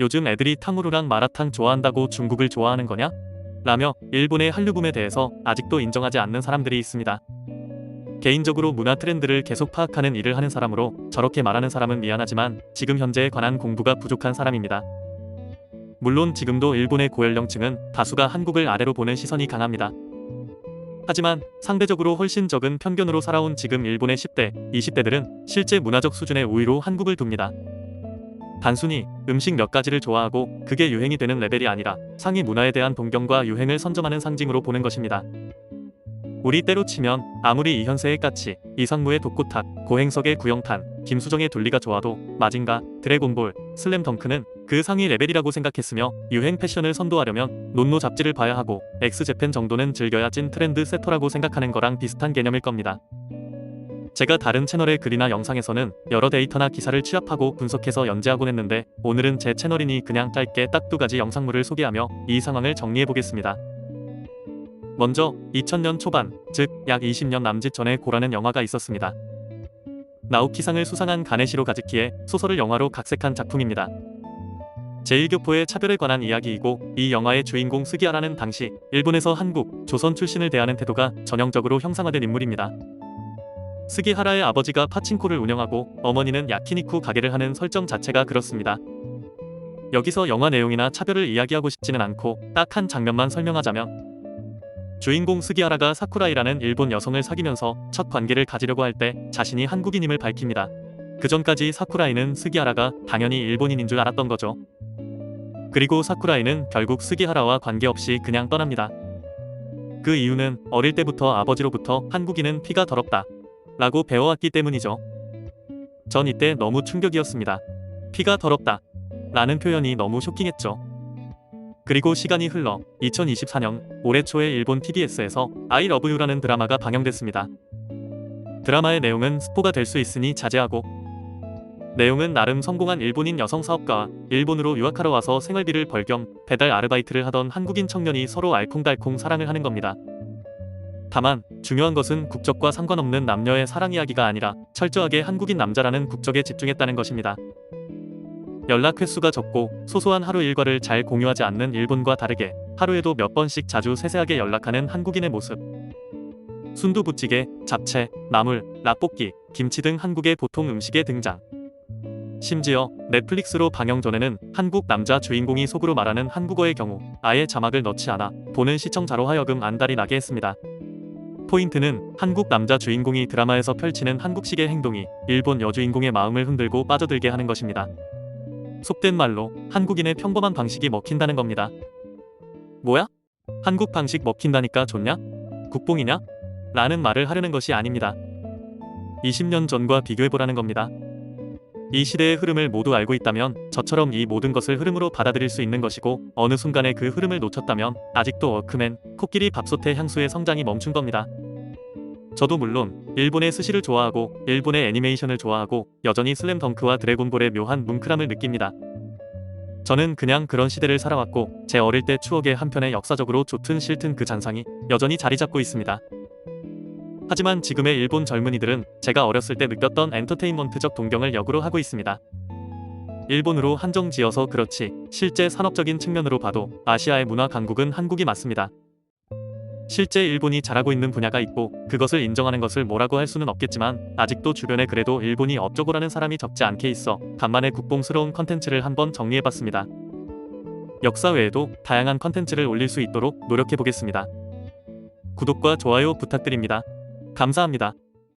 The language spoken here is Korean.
요즘 애들이 탕후루랑 마라탕 좋아한다고 중국을 좋아하는 거냐? 라며 일본의 한류붐에 대해서 아직도 인정하지 않는 사람들이 있습니다. 개인적으로 문화 트렌드를 계속 파악하는 일을 하는 사람으로 저렇게 말하는 사람은 미안하지만 지금 현재에 관한 공부가 부족한 사람입니다. 물론 지금도 일본의 고연령층은 다수가 한국을 아래로 보는 시선이 강합니다. 하지만 상대적으로 훨씬 적은 편견으로 살아온 지금 일본의 10대, 20대들은 실제 문화적 수준의 우위로 한국을 둡니다. 단순히 음식 몇 가지를 좋아하고 그게 유행이 되는 레벨이 아니라 상위 문화에 대한 동경과 유행을 선점하는 상징으로 보는 것입니다. 우리 때로 치면 아무리 이현세의 까치, 이상무의 독고탁, 고행석의 구영탄, 김수정의 둘리가 좋아도 마징가, 드래곤볼, 슬램덩크는 그 상위 레벨이라고 생각했으며 유행 패션을 선도하려면 논노 잡지를 봐야 하고 엑스제팬 정도는 즐겨야 찐 트렌드 세터라고 생각하는 거랑 비슷한 개념일 겁니다. 제가 다른 채널의 글이나 영상에서는 여러 데이터나 기사를 취합하고 분석해서 연재하곤 했는데 오늘은 제 채널이니 그냥 짧게 딱 2가지 영상물을 소개하며 이 상황을 정리해보겠습니다. 먼저 2000년 초반, 즉 약 20년 남짓 전에 고라는 영화가 있었습니다. 나우키상을 수상한 가네시로 가즈키의 소설을 영화로 각색한 작품입니다. 제1교포의 차별에 관한 이야기이고 이 영화의 주인공 스기하라는 당시 일본에서 한국, 조선 출신을 대하는 태도가 전형적으로 형상화된 인물입니다. 스기하라의 아버지가 파친코를 운영하고 어머니는 야키니쿠 가게를 하는 설정 자체가 그렇습니다. 여기서 영화 내용이나 차별을 이야기하고 싶지는 않고 딱 한 장면만 설명하자면 주인공 스기하라가 사쿠라이라는 일본 여성을 사귀면서 첫 관계를 가지려고 할 때 자신이 한국인임을 밝힙니다. 그 전까지 사쿠라이는 스기하라가 당연히 일본인인 줄 알았던 거죠. 그리고 사쿠라이는 결국 스기하라와 관계없이 그냥 떠납니다. 그 이유는 어릴 때부터 아버지로부터 한국인은 피가 더럽다 라고 배워왔기 때문이죠. 전 이때 너무 충격이었습니다. 피가 더럽다 라는 표현이 너무 쇼킹했죠. 그리고 시간이 흘러 2024년 올해 초에 일본 TBS에서 I Love You라는 드라마가 방영됐습니다. 드라마의 내용은 스포가 될 수 있으니 자제하고, 내용은 나름 성공한 일본인 여성 사업가와 일본으로 유학하러 와서 생활비를 벌 겸 배달 아르바이트를 하던 한국인 청년이 서로 알콩달콩 사랑을 하는 겁니다. 다만 중요한 것은 국적과 상관없는 남녀의 사랑 이야기가 아니라 철저하게 한국인 남자라는 국적에 집중했다는 것입니다. 연락 횟수가 적고 소소한 하루 일과를 잘 공유하지 않는 일본과 다르게 하루에도 몇 번씩 자주 세세하게 연락하는 한국인의 모습. 순두부찌개, 잡채, 나물, 라볶이, 김치 등 한국의 보통 음식의 등장. 심지어 넷플릭스로 방영 전에는 한국 남자 주인공이 속으로 말하는 한국어의 경우 아예 자막을 넣지 않아 보는 시청자로 하여금 안달이 나게 했습니다. 포인트는 한국 남자 주인공이 드라마에서 펼치는 한국식의 행동이 일본 여주인공의 마음을 흔들고 빠져들게 하는 것입니다. 속된 말로 한국인의 평범한 방식이 먹힌다는 겁니다. 뭐야? 한국 방식 먹힌다니까 좋냐? 국뽕이냐? 라는 말을 하려는 것이 아닙니다. 20년 전과 비교해보라는 겁니다. 이 시대의 흐름을 모두 알고 있다면 저처럼 이 모든 것을 흐름으로 받아들일 수 있는 것이고 어느 순간에 그 흐름을 놓쳤다면 아직도 워크맨, 코끼리 밥솥의 향수의 성장이 멈춘 겁니다. 저도 물론 일본의 스시를 좋아하고 일본의 애니메이션을 좋아하고 여전히 슬램덩크와 드래곤볼의 묘한 뭉클함을 느낍니다. 저는 그냥 그런 시대를 살아왔고 제 어릴 때 추억의 한편에 역사적으로 좋든 싫든 그 잔상이 여전히 자리 잡고 있습니다. 하지만 지금의 일본 젊은이들은 제가 어렸을 때 느꼈던 엔터테인먼트적 동경을 역으로 하고 있습니다. 일본으로 한정 지어서 그렇지 실제 산업적인 측면으로 봐도 아시아의 문화 강국은 한국이 맞습니다. 실제 일본이 잘하고 있는 분야가 있고 그것을 인정하는 것을 뭐라고 할 수는 없겠지만 아직도 주변에 그래도 일본이 어쩌고라는 사람이 적지 않게 있어 간만에 국뽕스러운 컨텐츠를 한번 정리해봤습니다. 역사 외에도 다양한 컨텐츠를 올릴 수 있도록 노력해보겠습니다. 구독과 좋아요 부탁드립니다. 감사합니다.